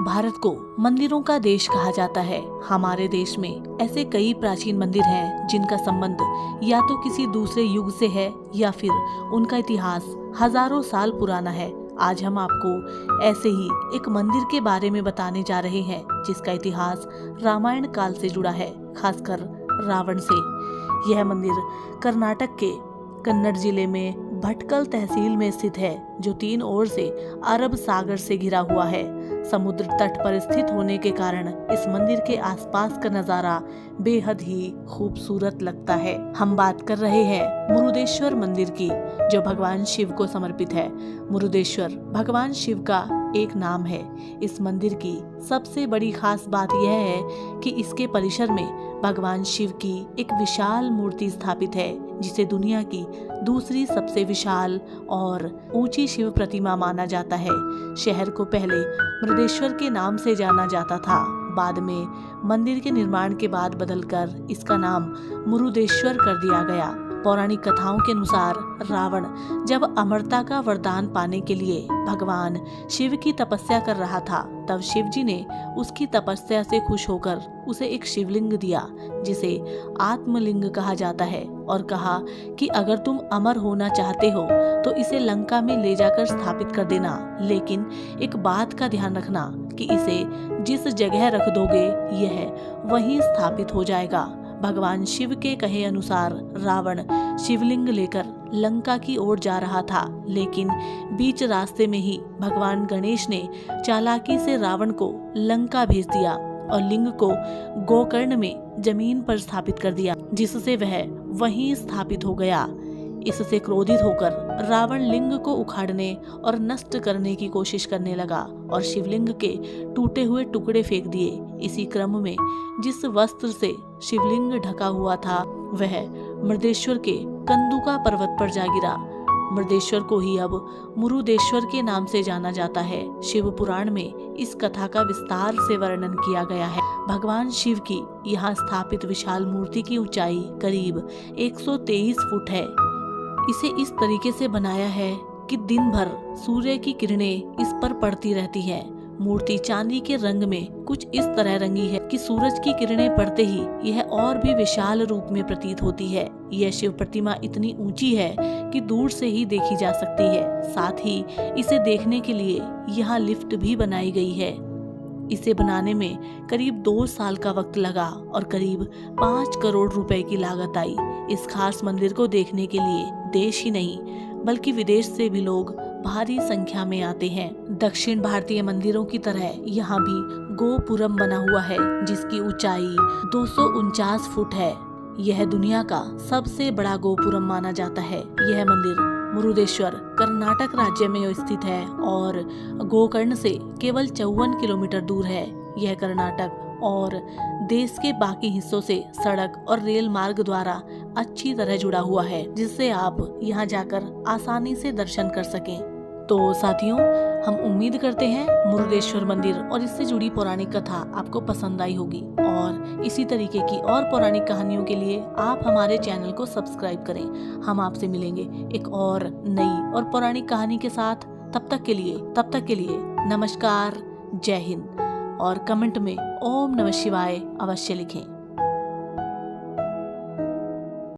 भारत को मंदिरों का देश कहा जाता है। हमारे देश में ऐसे कई प्राचीन मंदिर हैं जिनका संबंध या तो किसी दूसरे युग से है या फिर उनका इतिहास हजारों साल पुराना है। आज हम आपको ऐसे ही एक मंदिर के बारे में बताने जा रहे हैं जिसका इतिहास रामायण काल से जुड़ा है, खासकर रावण से। यह मंदिर कर्नाटक के कन्नड़ जिले में भटकल तहसील में स्थित है, जो 3 ओर से अरब सागर से घिरा हुआ है। समुद्र तट पर स्थित होने के कारण इस मंदिर के आसपास का नजारा बेहद ही खूबसूरत लगता है। हम बात कर रहे हैं मुरुदेश्वर मंदिर की, जो भगवान शिव को समर्पित है। मुरुदेश्वर भगवान शिव का एक नाम है। इस मंदिर की सबसे बड़ी खास बात यह है कि इसके परिसर में भगवान शिव की एक विशाल मूर्ति स्थापित है, जिसे दुनिया की दूसरी सबसे विशाल और ऊंची शिव प्रतिमा माना जाता है। शहर को पहले मुरुदेश्वर के नाम से जाना जाता था। बाद में मंदिर के निर्माण के बाद बदलकर इसका नाम मुरुदेश्वर कर दिया गया। पौराणिक कथाओं के अनुसार रावण जब अमरता का वरदान पाने के लिए भगवान शिव की तपस्या कर रहा था, तब शिव जी ने उसकी तपस्या से खुश होकर उसे एक शिवलिंग दिया, जिसे आत्मलिंग कहा जाता है, और कहा कि अगर तुम अमर होना चाहते हो तो इसे लंका में ले जाकर स्थापित कर देना, लेकिन एक बात का ध्यान रखना कि इसे जिस जगह रख दोगे यह वहीं स्थापित हो जाएगा। भगवान शिव के कहे अनुसार रावण शिवलिंग लेकर लंका की ओर जा रहा था, लेकिन बीच रास्ते में ही भगवान गणेश ने चालाकी से रावण को लंका भेज दिया और लिंग को गोकर्ण में जमीन पर स्थापित कर दिया, जिससे वह वहीं स्थापित हो गया। इससे क्रोधित होकर रावण लिंग को उखाड़ने और नष्ट करने की कोशिश करने लगा और शिवलिंग के टूटे हुए टुकड़े फेंक दिए। इसी क्रम में जिस वस्त्र से शिवलिंग ढका हुआ था वह मुरुदेश्वर के कंदुका पर्वत पर जा गिरा। मुरुदेश्वर को ही अब मुरुदेश्वर के नाम से जाना जाता है। शिव पुराण में इस कथा का विस्तार से वर्णन किया गया है। भगवान शिव की यहाँ स्थापित विशाल मूर्ति की ऊंचाई करीब 123 फुट है। इसे इस तरीके से बनाया है कि दिन भर सूर्य की किरणें इस पर पड़ती रहती हैं। मूर्ति चांदी के रंग में कुछ इस तरह रंगी है कि सूरज की किरणें पड़ते ही यह और भी विशाल रूप में प्रतीत होती है। यह शिव प्रतिमा इतनी ऊंची है कि दूर से ही देखी जा सकती है। साथ ही इसे देखने के लिए यहाँ लिफ्ट भी बनाई गई है। इसे बनाने में करीब 2 साल का वक्त लगा और करीब 5 करोड़ रुपए की लागत आई। इस खास मंदिर को देखने के लिए देश ही नहीं बल्कि विदेश से भी लोग भारी संख्या में आते हैं। दक्षिण भारतीय मंदिरों की तरह यहाँ भी गोपुरम बना हुआ है, जिसकी ऊंचाई 249 फुट है। यह दुनिया का सबसे बड़ा गोपुरम माना जाता है। यह मंदिर मुरुदेश्वर कर्नाटक राज्य में स्थित है और गोकर्ण से केवल 54 किलोमीटर दूर है। यह कर्नाटक और देश के बाकी हिस्सों से सड़क और रेल मार्ग द्वारा अच्छी तरह जुड़ा हुआ है, जिससे आप यहाँ जाकर आसानी से दर्शन कर सकें। तो साथियों, हम उम्मीद करते हैं मुरुदेश्वर मंदिर और इससे जुड़ी पौराणिक कथा आपको पसंद आई होगी, और इसी तरीके की और पौराणिक कहानियों के लिए आप हमारे चैनल को सब्सक्राइब करें। हम आपसे मिलेंगे एक और नई और पौराणिक कहानी के साथ। तब तक के लिए नमस्कार, जय हिंद, और कमेंट में ओम नमः शिवाय अवश्य लिखें।